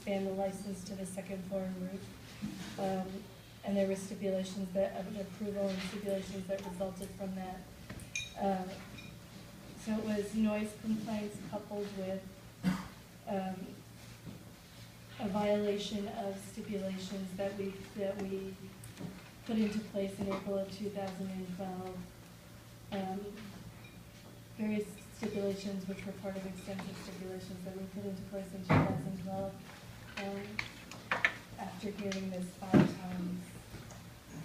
expand the license to the second floor and roof. And there were stipulations that, of approval and stipulations that resulted from that. So it was noise complaints coupled with a violation of stipulations that we put into place in April of 2012. Various stipulations which were part of extensive stipulations that we put into place in 2012 after hearing this 5 times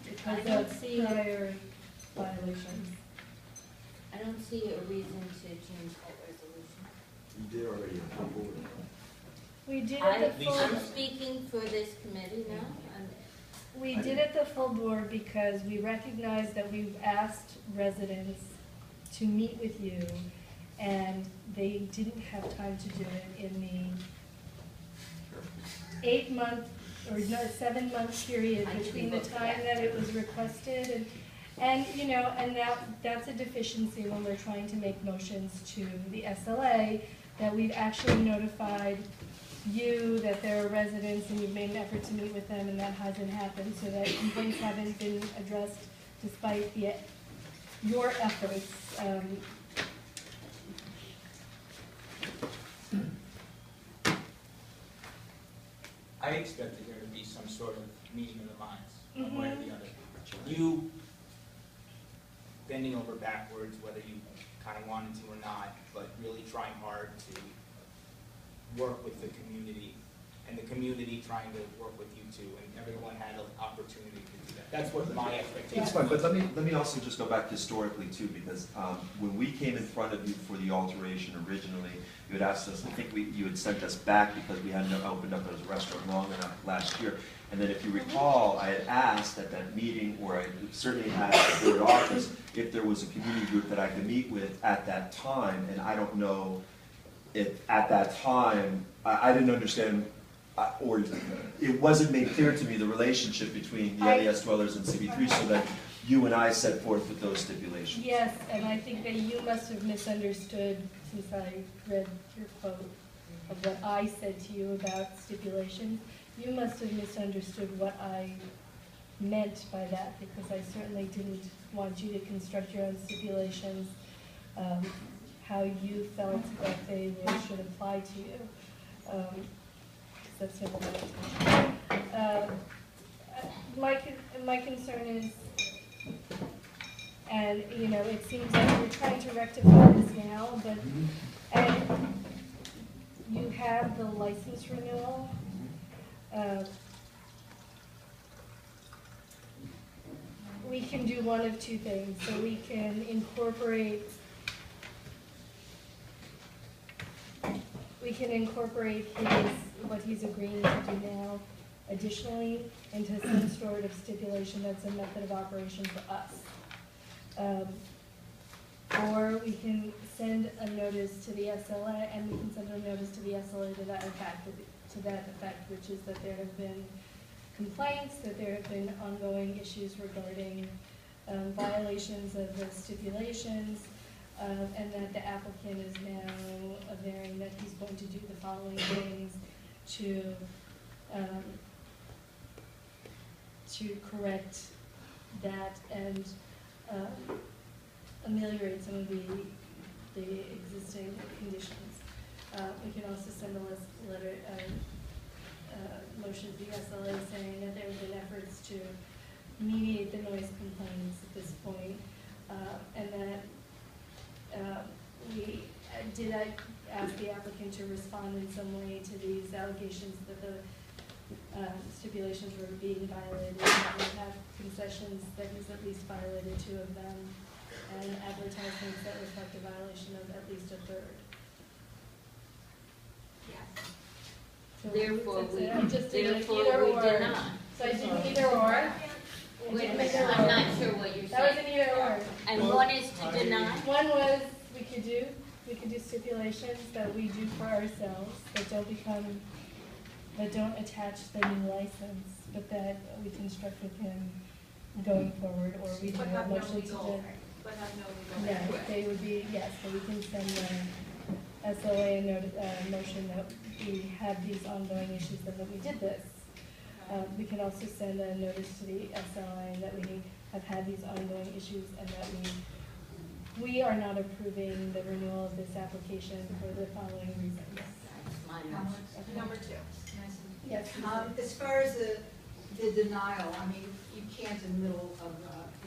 because of prior violations. I don't see a reason to change that resolution. You did already. We did at the full. I'm speaking for this committee now. We did at the full board because we recognized that we've asked residents to meet with you, and they didn't have time to do it in the 8-month or 7-month period between the time that it was requested and you know, and that's a deficiency when we're trying to make motions to the SLA, that we've actually notified you that there are residents and you've made an effort to meet with them, and that hasn't happened, so that complaints haven't been addressed despite your efforts. I expected there to be some sort of meeting of the minds, one way or the other. You bending over backwards, whether you kind of wanted to or not, but really trying hard to work with the community, and the community trying to work with you too, and everyone had an opportunity to do that. That's what my expectation It's fine, but let me also just go back historically too, because when we came in front of you for the alteration originally, you had asked us, I think you had sent us back because we hadn't opened up as a restaurant long enough last year. And then if you recall, I had asked at that meeting, or I certainly had at the board office, if there was a community group that I could meet with at that time, and I don't know if at that time, I didn't understand, or it wasn't made clear to me the relationship between the L.E.S. dwellers and CB3, so that you and I set forth with those stipulations. Yes, and I think that you must have misunderstood, since I read your quote of what I said to you about stipulations. You must have misunderstood what I meant by that, because I certainly didn't want you to construct your own stipulations, how you felt that they really should apply to you. That's never my intention. My concern is, and you know, it seems like we're trying to rectify this now, but and you have the license renewal. We can do one of two things. So we can incorporate what he's agreeing to do now additionally into some sort of stipulation that's a method of operation for us. Or we can send a notice to the SLA, and we can send a notice to the SLA to that effect, which is that there have been complaints, that there have been ongoing issues regarding violations of the stipulations, and that the applicant is now averring that he's going to do the following things to correct that and ameliorate some of the existing conditions. We can also send a letter, motion to the SLA saying that there have been efforts to mediate the noise complaints at this point, and that I ask the applicant to respond in some way to these allegations that the stipulations were being violated, and that we have concessions that he's at least violated 2 of them, and advertisements that reflect a violation of at least a 3rd. Yes. So Therefore, we or. did not. So I did either or. Wait a minute, I'm not sure what you're saying. That was an either or. And one is to deny? One was we could do stipulations that we do for ourselves that don't attach the new license, but that we construct with him going forward, or we do a motion to do. But have no legal. Yeah, they would be, yes, so we can send SLA motion that we have these ongoing issues and that we did this. We can also send a notice to the SLA that we have had these ongoing issues and that we are not approving the renewal of this application for the following reasons. That's my motion. Number two. Yes. As far as the denial, I mean, you can't in the middle of,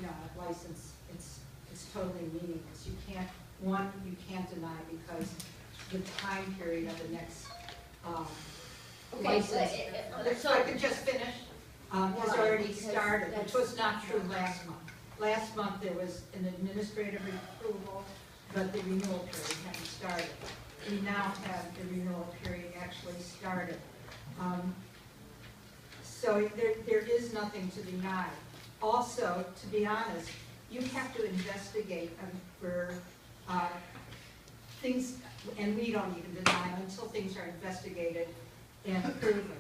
a license, it's totally meaningless. You can't deny because the time period of the next, license. If I could just finish, has already started, which was not true last month. Last month, there was an administrative approval, but the renewal period hadn't started. We now have the renewal period actually started. So there is nothing to deny. Also, to be honest, you have to investigate for things, and we don't even deny them until things are investigated and proven.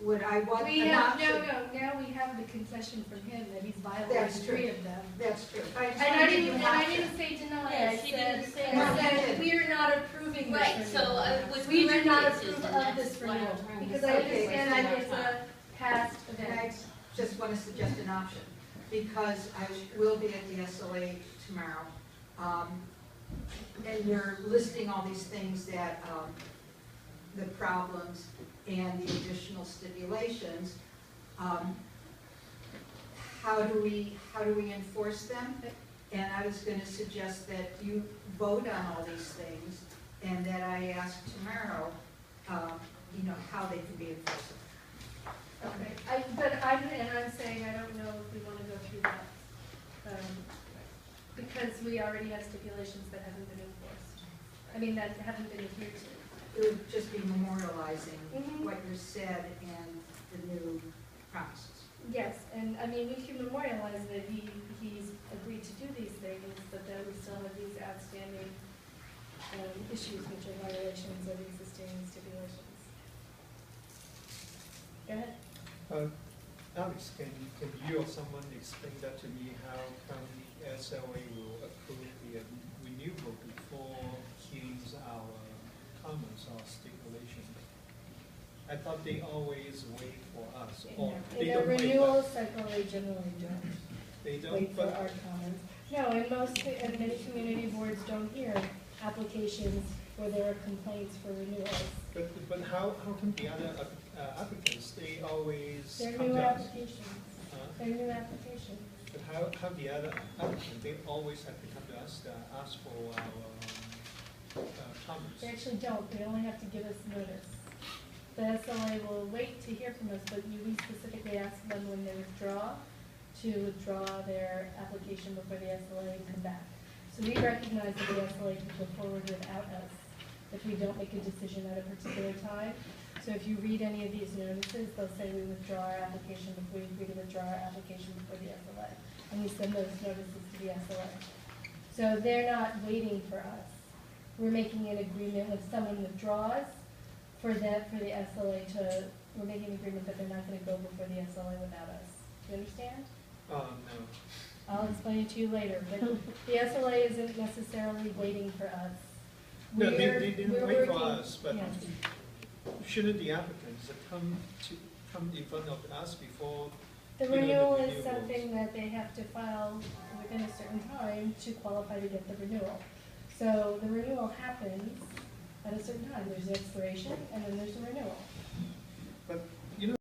Would I want We an have, option? now we have the concession from him that he's That's violated true. 3 of them. That's true. But I just And wanted I to give you didn't, an and I option. didn't say deny, Yeah, I she said, didn't say I that. said, we are not approving this Right, so, renewal. with We do not prerequisites, approve and of that's this what I'm renewal, trying to because say. I Okay. understand that it's a past And I event. just want to suggest an option, because I will be at the SLA tomorrow. And you're listing all these things that, the problems and the additional stipulations. How do we enforce them? And I was going to suggest that you vote on all these things, and that I ask tomorrow, how they can be enforced. Okay, I'm saying I don't know if we want to go through that. Because we already have stipulations that haven't been enforced. I mean, that haven't been adhered to. It would just be memorializing Mhm. what you said and the new promises. Yes, and I mean, we can memorialize that he's agreed to do these things, but that we still have these outstanding issues which are violations of existing stipulations. Go ahead. Alex, can you or someone explain that to me, how come the SLA will approve the renewal before hearings our comments or stipulations? I thought they always wait for us, or they In a don't wait. renewal cycle, they generally don't They don't, wait for but our comments. No, and many community boards don't hear applications where there are complaints for renewals. But how come the other applicants, they always They're come new to us? applications. Huh? They're new applications. But how the other applicants, they always have to come to us to ask for our comments? They actually don't, they only have to give us notice. The SLA will wait to hear from us, but we specifically ask them when they withdraw, to withdraw their application before the SLA can come back. So we recognize that the SLA can go forward without us if we don't make a decision at a particular time. So if you read any of these notices, they'll say we withdraw our application before we agree to withdraw our application before the SLA. And we send those notices to the SLA. So they're not waiting for us. We're making an agreement when someone withdraws for the SLA we're making an agreement that they're not gonna go before the SLA without us. Do you understand? No. I'll explain it to you later, but the SLA isn't necessarily waiting for us. No, they We're didn't wait for working- us, but yes. shouldn't the applicants come in front of us before? The you know, the renewal is renewals? something that they have to file within a certain time to qualify to get the renewal. So the renewal happens at a certain time. There's an expiration and then there's a renewal.